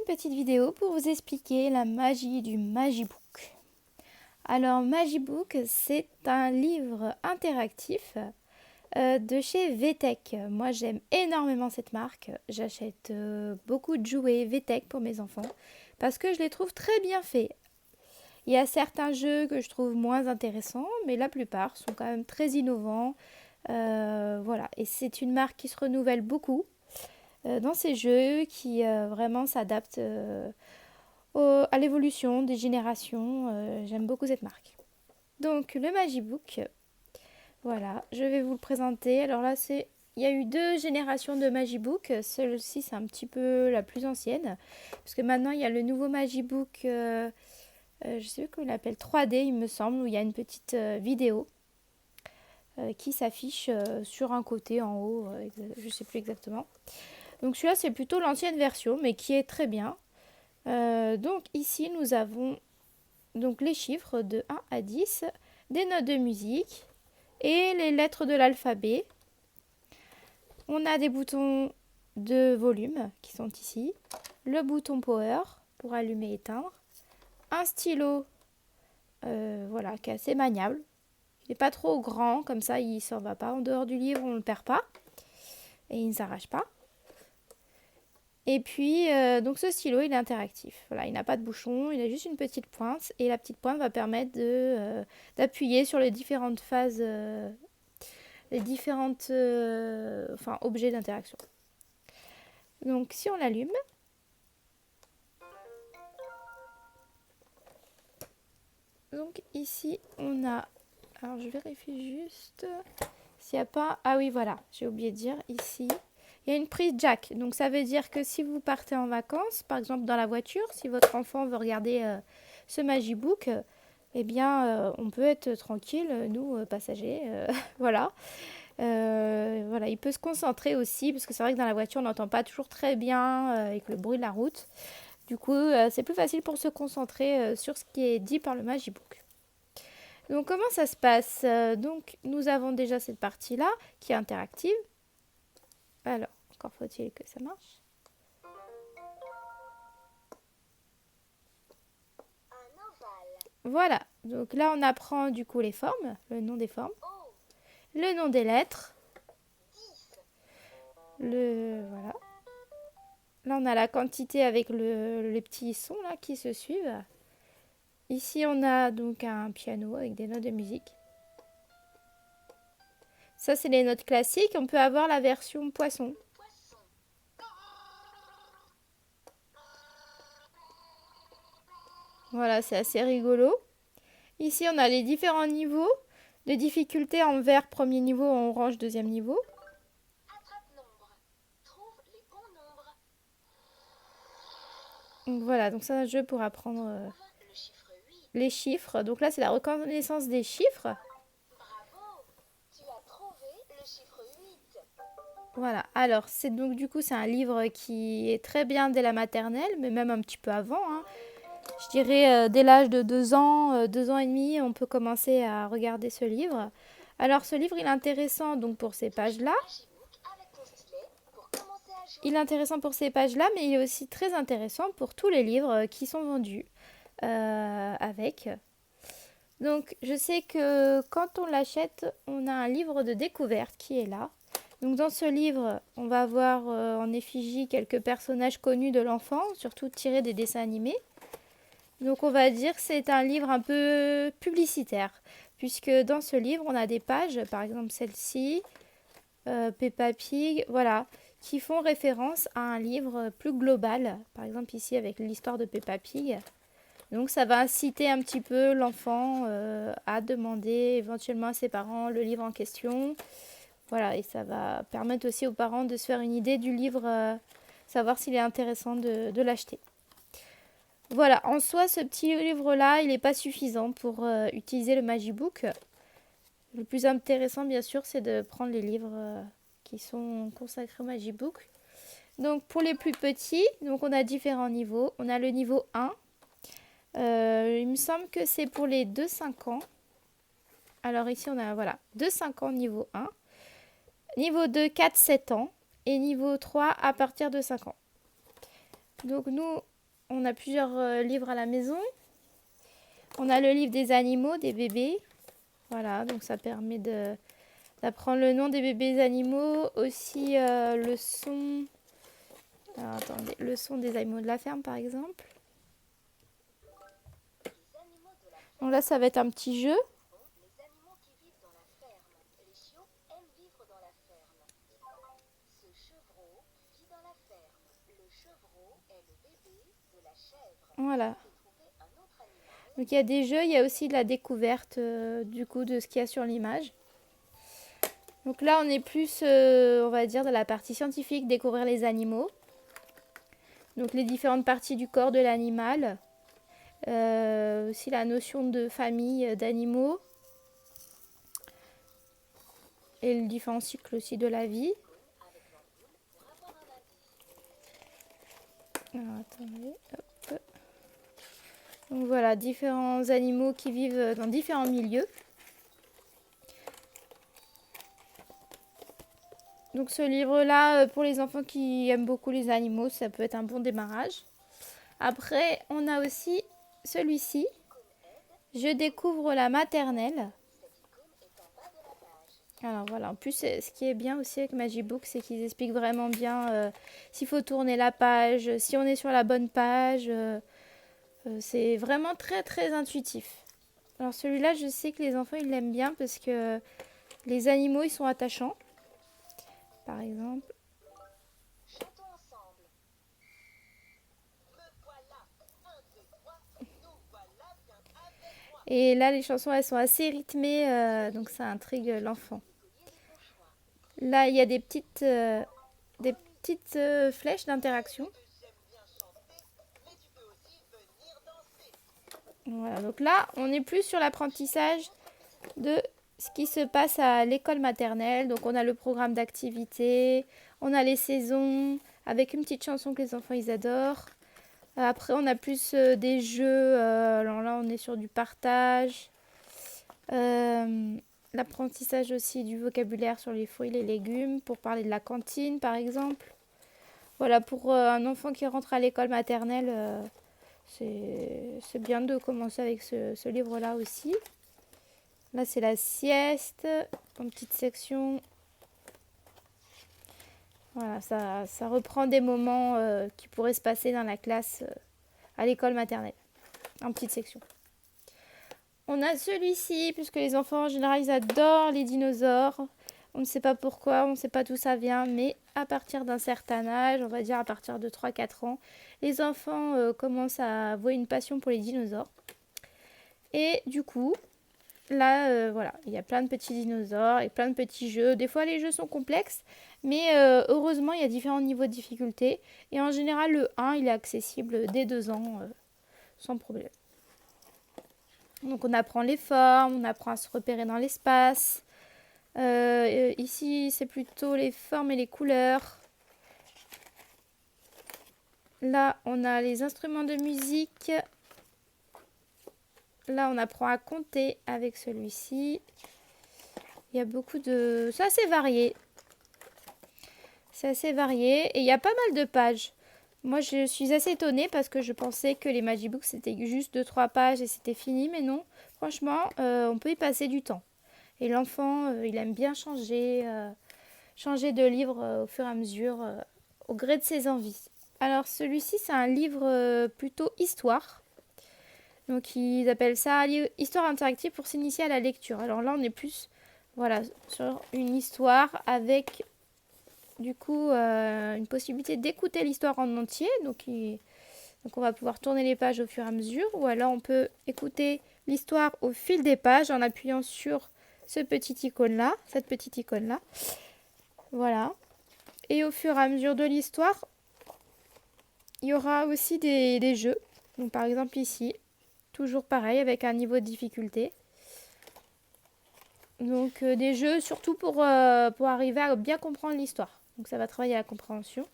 petite vidéo pour vous expliquer la magie du Magibook. Alors Magibook, c'est un livre interactif de chez VTech. Moi j'aime énormément cette marque. J'achète beaucoup de jouets VTech pour mes enfants parce que je les trouve très bien faits. Il y a certains jeux que je trouve moins intéressants, mais la plupart sont quand même très innovants. Voilà, et c'est une marque qui se renouvelle beaucoup dans ces jeux qui vraiment s'adaptent à l'évolution des générations. J'aime beaucoup cette marque. Donc le Magibook, voilà, je vais vous le présenter. Alors là, il y a eu deux générations de Magibook. Celle-ci, c'est un petit peu la plus ancienne. Parce que maintenant, il y a le nouveau Magibook, je sais plus comment il l'appelle, 3D, il me semble, où il y a une petite vidéo qui s'affiche sur un côté en haut. Je sais plus exactement. Donc celui-là, c'est plutôt l'ancienne version, mais qui est très bien. Donc ici, nous avons donc les chiffres de 1 à 10, des notes de musique et les lettres de l'alphabet. On a des boutons de volume qui sont ici, le bouton power pour allumer et éteindre, un stylo voilà, qui est assez maniable. Il n'est pas trop grand, comme ça il ne s'en va pas. En dehors du livre, on ne le perd pas et il ne s'arrache pas. Et puis, donc ce stylo, il est interactif. Voilà, il n'a pas de bouchon, il a juste une petite pointe. Et la petite pointe va permettre d'appuyer sur les différentes phases, les différentes objets d'interaction. Donc, si on l'allume, donc ici, on a... Alors, je vérifie juste s'il n'y a pas... Ah oui, voilà, j'ai oublié de dire, ici... Il y a une prise jack, donc ça veut dire que si vous partez en vacances, par exemple dans la voiture, si votre enfant veut regarder ce Magibook, eh bien on peut être tranquille, nous passagers, voilà. Voilà, il peut se concentrer aussi, parce que c'est vrai que dans la voiture on n'entend pas toujours très bien avec le bruit de la route. Du coup, c'est plus facile pour se concentrer sur ce qui est dit par le Magibook. Donc comment ça se passe? Donc nous avons déjà cette partie-là qui est interactive. Alors, encore faut-il que ça marche. Voilà, donc là on apprend du coup les formes, le nom des formes, le nom des lettres, voilà. Là on a la quantité avec les petits sons là qui se suivent. Ici on a donc un piano avec des notes de musique. Ça c'est les notes classiques, on peut avoir la version poisson. Voilà, c'est assez rigolo. Ici, on a les différents niveaux de difficulté en vert, premier niveau, en orange, deuxième niveau. Donc voilà, donc c'est un jeu pour apprendre les chiffres. Donc là, c'est la reconnaissance des chiffres. Voilà, alors c'est donc du coup c'est un livre qui est très bien dès la maternelle, mais même un petit peu avant, hein. Je dirais dès l'âge de 2 ans, 2 ans et demi, on peut commencer à regarder ce livre. Alors ce livre, il est intéressant donc pour ces pages-là. Il est intéressant pour ces pages-là, mais il est aussi très intéressant pour tous les livres qui sont vendus avec. Donc je sais que quand on l'achète, on a un livre de découverte qui est là. Donc dans ce livre, on va avoir en effigie quelques personnages connus de l'enfant, surtout tirés des dessins animés. Donc on va dire que c'est un livre un peu publicitaire, puisque dans ce livre, on a des pages, par exemple celle-ci, Peppa Pig, voilà, qui font référence à un livre plus global, par exemple ici avec l'histoire de Peppa Pig. Donc ça va inciter un petit peu l'enfant à demander éventuellement à ses parents le livre en question. Voilà, et ça va permettre aussi aux parents de se faire une idée du livre, savoir s'il est intéressant de l'acheter. Voilà, en soi, ce petit livre-là, il n'est pas suffisant pour utiliser le Magibook. Le plus intéressant, bien sûr, c'est de prendre les livres qui sont consacrés au Magibook. Donc, pour les plus petits, donc on a différents niveaux. On a le niveau 1. Il me semble que c'est pour les 2-5 ans. Alors ici, on a, voilà, 2-5 ans niveau 1. Niveau 2, 4-7 ans. Et niveau 3 à partir de 5 ans. Donc nous, on a plusieurs livres à la maison. On a le livre des animaux, des bébés. Voilà, donc ça permet d'apprendre le nom des bébés animaux. Aussi le son. Alors, attendez, le son des animaux de la ferme par exemple. Donc là, ça va être un petit jeu. Voilà. Donc il y a des jeux, il y a aussi de la découverte du coup de ce qu'il y a sur l'image. Donc là on est plus, on va dire, dans la partie scientifique, découvrir les animaux. Donc les différentes parties du corps de l'animal. Aussi la notion de famille d'animaux. Et le différent cycle aussi de la vie. Alors, attendez, hop. Donc voilà, différents animaux qui vivent dans différents milieux. Donc ce livre-là, pour les enfants qui aiment beaucoup les animaux, ça peut être un bon démarrage. Après, on a aussi celui-ci. Je découvre la maternelle. Alors voilà, en plus, ce qui est bien aussi avec Magibook, c'est qu'ils expliquent vraiment bien s'il faut tourner la page, si on est sur la bonne page. C'est vraiment très très intuitif. Alors celui-là, je sais que les enfants, ils l'aiment bien parce que les animaux, ils sont attachants. Par exemple. Et là, les chansons, elles sont assez rythmées, donc ça intrigue l'enfant. Là, il y a des petites flèches d'interaction. Voilà, donc là, on est plus sur l'apprentissage de ce qui se passe à l'école maternelle. Donc, on a le programme d'activité, on a les saisons, avec une petite chanson que les enfants, ils adorent. Après, on a plus des jeux. Alors là, on est sur du partage. L'apprentissage aussi du vocabulaire sur les fruits et les légumes, pour parler de la cantine, par exemple. Voilà, pour un enfant qui rentre à l'école maternelle, c'est bien de commencer avec ce livre-là aussi. Là, c'est la sieste, en petite section. Voilà, ça reprend des moments qui pourraient se passer dans la classe à l'école maternelle, en petite section. On a celui-ci, puisque les enfants en général, ils adorent les dinosaures. On ne sait pas pourquoi, on ne sait pas d'où ça vient, mais à partir d'un certain âge, on va dire à partir de 3-4 ans, les enfants commencent à avoir une passion pour les dinosaures. Et du coup, là, voilà, il y a plein de petits dinosaures et plein de petits jeux. Des fois, les jeux sont complexes, mais heureusement, il y a différents niveaux de difficulté. Et en général, le 1, il est accessible dès 2 ans, sans problème. Donc, on apprend les formes, on apprend à se repérer dans l'espace. Ici, c'est plutôt les formes et les couleurs. Là, on a les instruments de musique. Là, on apprend à compter avec celui-ci. Il y a beaucoup de... C'est assez varié. C'est assez varié et il y a pas mal de pages. Moi, je suis assez étonnée parce que je pensais que les Magibooks, c'était juste 2-3 pages et c'était fini. Mais non, franchement, on peut y passer du temps. Et l'enfant, il aime bien changer de livre au fur et à mesure, au gré de ses envies. Alors, celui-ci, c'est un livre plutôt histoire. Donc, ils appellent ça histoire interactive pour s'initier à la lecture. Alors là, on est plus voilà, sur une histoire avec du coup une possibilité d'écouter l'histoire en entier. Donc, on va pouvoir tourner les pages au fur et à mesure. Ou alors, on peut écouter l'histoire au fil des pages en appuyant sur cette petite icône-là. Voilà. Et au fur et à mesure de l'histoire, il y aura aussi des jeux. Donc, par exemple, ici, toujours pareil, avec un niveau de difficulté. Donc, des jeux surtout pour arriver à bien comprendre l'histoire. Donc, ça va travailler à la compréhension.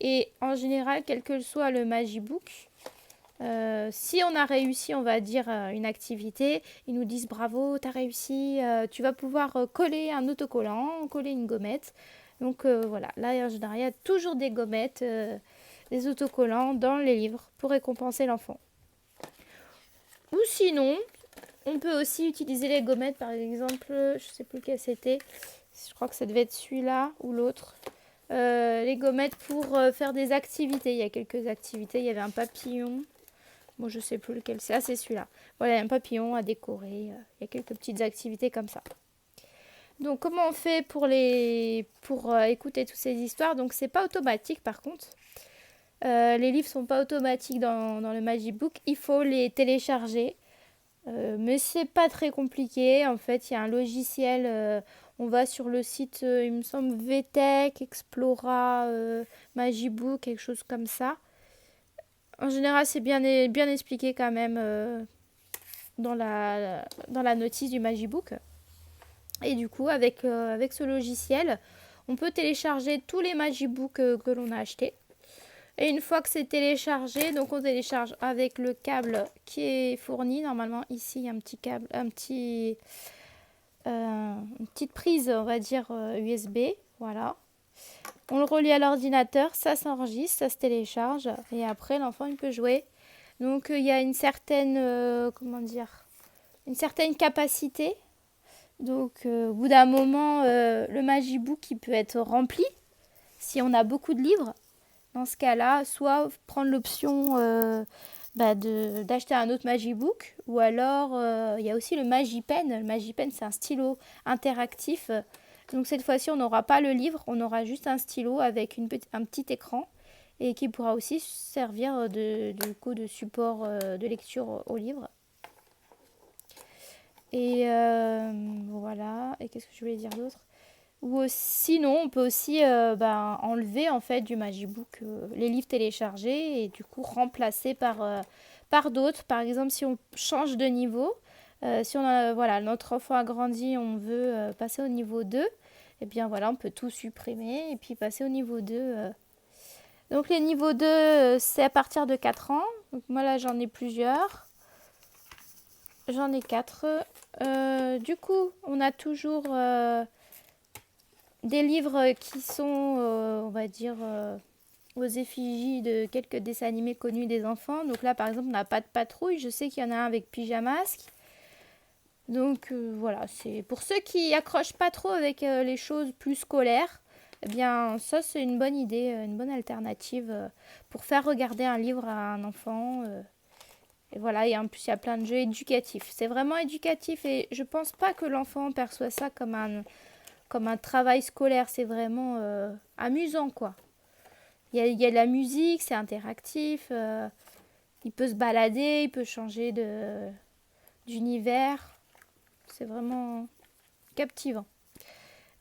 Et en général, quel que soit le Magibook, si on a réussi, on va dire, une activité, ils nous disent bravo, tu as réussi, tu vas pouvoir coller un autocollant, coller une gommette. Donc voilà, là en général, il y a toujours des gommettes des autocollants dans les livres pour récompenser l'enfant. Ou sinon, on peut aussi utiliser les gommettes, par exemple, je sais plus lequel c'était, je crois que ça devait être celui-là ou l'autre. Les gommettes pour faire des activités. Il y a quelques activités, il y avait un papillon. Bon, je sais plus lequel c'est. Ah, c'est celui-là. Voilà, il y a un papillon à décorer. Il y a quelques petites activités comme ça. Donc, comment on fait pour écouter toutes ces histoires? Donc, c'est pas automatique par contre. Les livres sont pas automatiques dans le Magibook. Il faut les télécharger. Mais c'est pas très compliqué. En fait, il y a un logiciel. On va sur le site, il me semble, VTech, Explora, Magibook, quelque chose comme ça. En général, c'est bien expliqué quand même dans la notice du Magibook. Et du coup, avec ce logiciel, on peut télécharger tous les Magibooks que l'on a achetés. Et une fois que c'est téléchargé, donc on télécharge avec le câble qui est fourni. Normalement, ici, il y a un petit câble, une petite prise, on va dire, USB. Voilà. On le relie à l'ordinateur, ça s'enregistre, ça se télécharge. Et après, l'enfant, il peut jouer. Donc, il y a une certaine, une certaine capacité. Donc, au bout d'un moment, le Magibook, il peut être rempli si on a beaucoup de livres. Dans ce cas-là, soit prendre l'option d'acheter un autre Magibook, ou alors il y a aussi le Magipen. Le Magipen, c'est un stylo interactif. Donc cette fois-ci, on n'aura pas le livre, on aura juste un stylo avec un petit écran et qui pourra aussi servir de support de lecture au livre. Et voilà. Et qu'est-ce que je voulais dire d'autre? Ou sinon, on peut aussi enlever en fait du Magibook les livres téléchargés et du coup remplacer par d'autres. Par exemple, si on change de niveau, si notre enfant a grandi, on veut passer au niveau 2, et bien voilà, on peut tout supprimer et puis passer au niveau 2. Donc les niveaux 2, c'est à partir de 4 ans. Donc moi là, j'en ai plusieurs. J'en ai 4. Du coup, on a toujours des livres qui sont, on va dire, aux effigies de quelques dessins animés connus des enfants. Donc là, par exemple, on n'a pas de patrouille. Je sais qu'il y en a un avec Pyjamasque. Donc voilà, c'est pour ceux qui accrochent pas trop avec les choses plus scolaires. Eh bien, ça, c'est une bonne idée, une bonne alternative pour faire regarder un livre à un enfant. Et voilà, et en plus, il y a plein de jeux éducatifs. C'est vraiment éducatif et je pense pas que l'enfant perçoit ça comme un travail scolaire. C'est vraiment amusant, quoi. Il y a de la musique, c'est interactif. Il peut se balader, il peut changer d'univers. C'est vraiment captivant.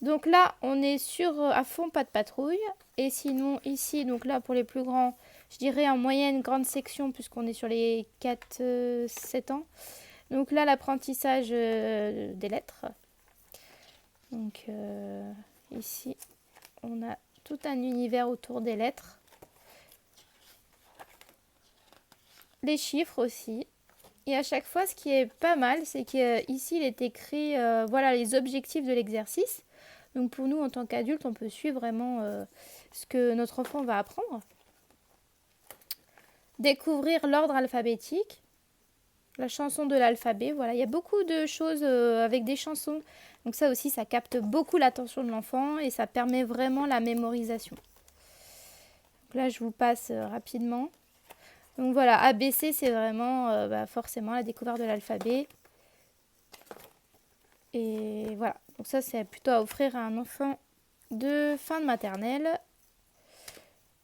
Donc là, on est sur à fond pas de patrouille. Et sinon, ici, donc là, pour les plus grands, je dirais en moyenne grande section, puisqu'on est sur les 4-7 ans. Donc là, l'apprentissage des lettres. Donc ici, on a tout un univers autour des lettres. Les chiffres aussi. Et à chaque fois, ce qui est pas mal, c'est qu'ici, il est écrit voilà, les objectifs de l'exercice. Donc pour nous, en tant qu'adultes, on peut suivre vraiment ce que notre enfant va apprendre. Découvrir l'ordre alphabétique, la chanson de l'alphabet. Voilà, il y a beaucoup de choses avec des chansons. Donc ça aussi, ça capte beaucoup l'attention de l'enfant et ça permet vraiment la mémorisation. Donc là, je vous passe rapidement. Donc voilà, ABC, c'est vraiment forcément la découverte de l'alphabet. Et voilà, donc ça, c'est plutôt à offrir à un enfant de fin de maternelle.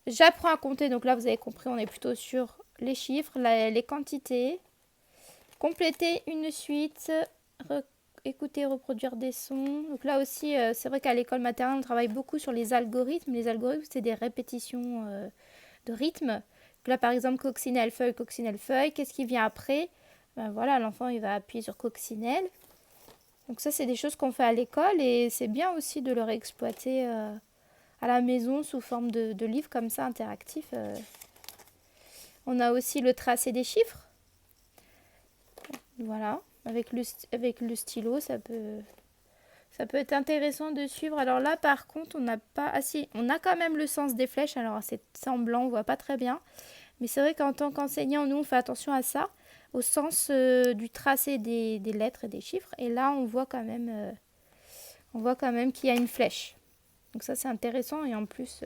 J'apprends à compter, donc là, vous avez compris, on est plutôt sur les chiffres, les quantités. Compléter une suite, écouter, reproduire des sons. Donc là aussi, c'est vrai qu'à l'école maternelle, on travaille beaucoup sur les algorithmes. Les algorithmes, c'est des répétitions de rythme. Donc là, par exemple, coccinelle, feuille. Qu'est-ce qui vient après? Ben voilà, l'enfant, il va appuyer sur coccinelle. Donc ça, c'est des choses qu'on fait à l'école et c'est bien aussi de le réexploiter à la maison sous forme de livres comme ça, interactifs. On a aussi le tracé des chiffres. Voilà, avec le stylo, ça peut Ça peut être intéressant de suivre. Alors là, par contre, on n'a pas... Ah si, on a quand même le sens des flèches. Alors c'est semblant, on voit pas très bien. Mais c'est vrai qu'en tant qu'enseignant, nous, on fait attention à ça, au sens du tracé des lettres et des chiffres. Et là, on voit quand même qu'il y a une flèche. Donc ça, c'est intéressant et en plus,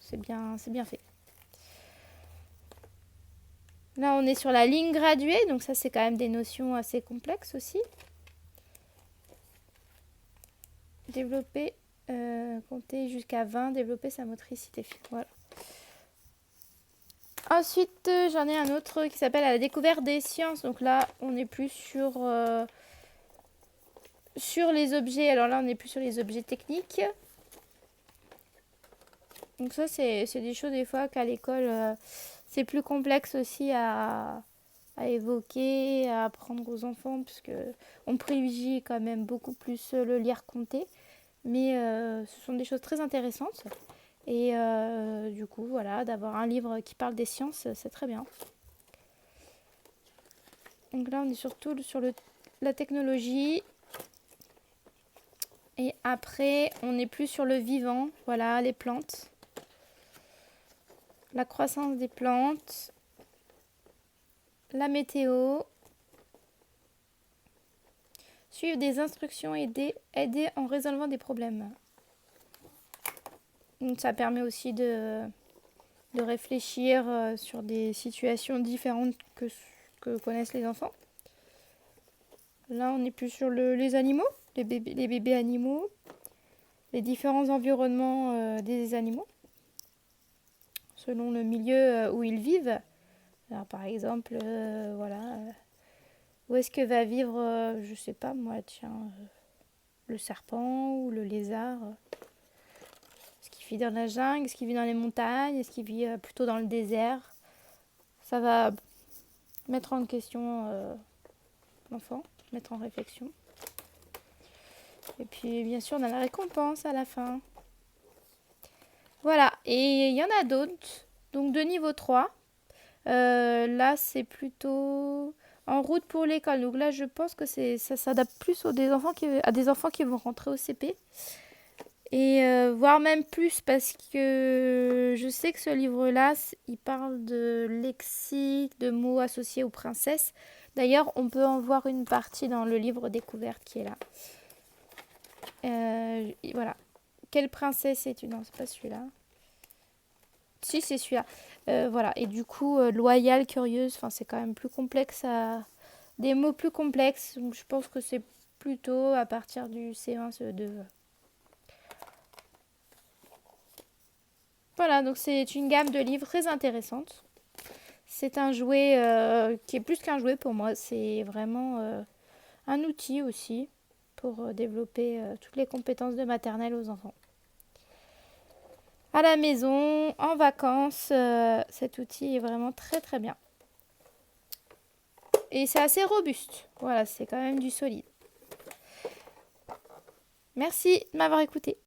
c'est bien fait. Là, on est sur la ligne graduée, donc ça, c'est quand même des notions assez complexes aussi. Développer, compter jusqu'à 20, développer sa motricité fine. Voilà. Ensuite, j'en ai un autre qui s'appelle À la découverte des sciences. Donc là, on est plus sur les objets. Alors là, on est plus sur les objets techniques. Donc ça, c'est des choses des fois qu'à l'école, c'est plus complexe aussi à évoquer, à apprendre aux enfants, puisque on privilégie quand même beaucoup plus le lire-compter. Mais ce sont des choses très intéressantes. Et du coup, voilà, d'avoir un livre qui parle des sciences, c'est très bien. Donc là, on est surtout sur la technologie. Et après, on est plus sur le vivant. Voilà, les plantes. La croissance des plantes. La météo. Suivre des instructions et aider en résolvant des problèmes. Donc ça permet aussi de réfléchir sur des situations différentes que connaissent les enfants. Là, on est plus sur les animaux, les bébés animaux, les différents environnements des animaux, selon le milieu où ils vivent. Alors, par exemple, voilà, où est-ce que va vivre, je sais pas moi, tiens, le serpent ou le lézard. Est-ce qu'il vit dans la jungle? Est-ce qu'il vit dans les montagnes? Est-ce qu'il vit plutôt dans le désert? Ça va mettre en question l'enfant, mettre en réflexion. Et puis, bien sûr, on a la récompense à la fin. Voilà, et il y en a d'autres, donc de niveau 3. Là, c'est plutôt en route pour l'école. Donc là, je pense que ça s'adapte plus à des enfants qui vont rentrer au CP. Et voire même plus parce que je sais que ce livre-là, il parle de lexique, de mots associés aux princesses. D'ailleurs, on peut en voir une partie dans le livre découverte qui est là. Voilà. Quelle princesse es-tu? Non, c'est pas celui-là. Si, c'est celui-là. Voilà. Et du coup, loyale, curieuse, c'est quand même plus complexe. Des mots plus complexes. Donc, je pense que c'est plutôt à partir du C1, CE2. Voilà, donc c'est une gamme de livres très intéressante. C'est un jouet qui est plus qu'un jouet pour moi. C'est vraiment un outil aussi pour développer toutes les compétences de maternelle aux enfants. À la maison, en vacances, cet outil est vraiment très très bien. Et c'est assez robuste. Voilà, c'est quand même du solide. Merci de m'avoir écouté.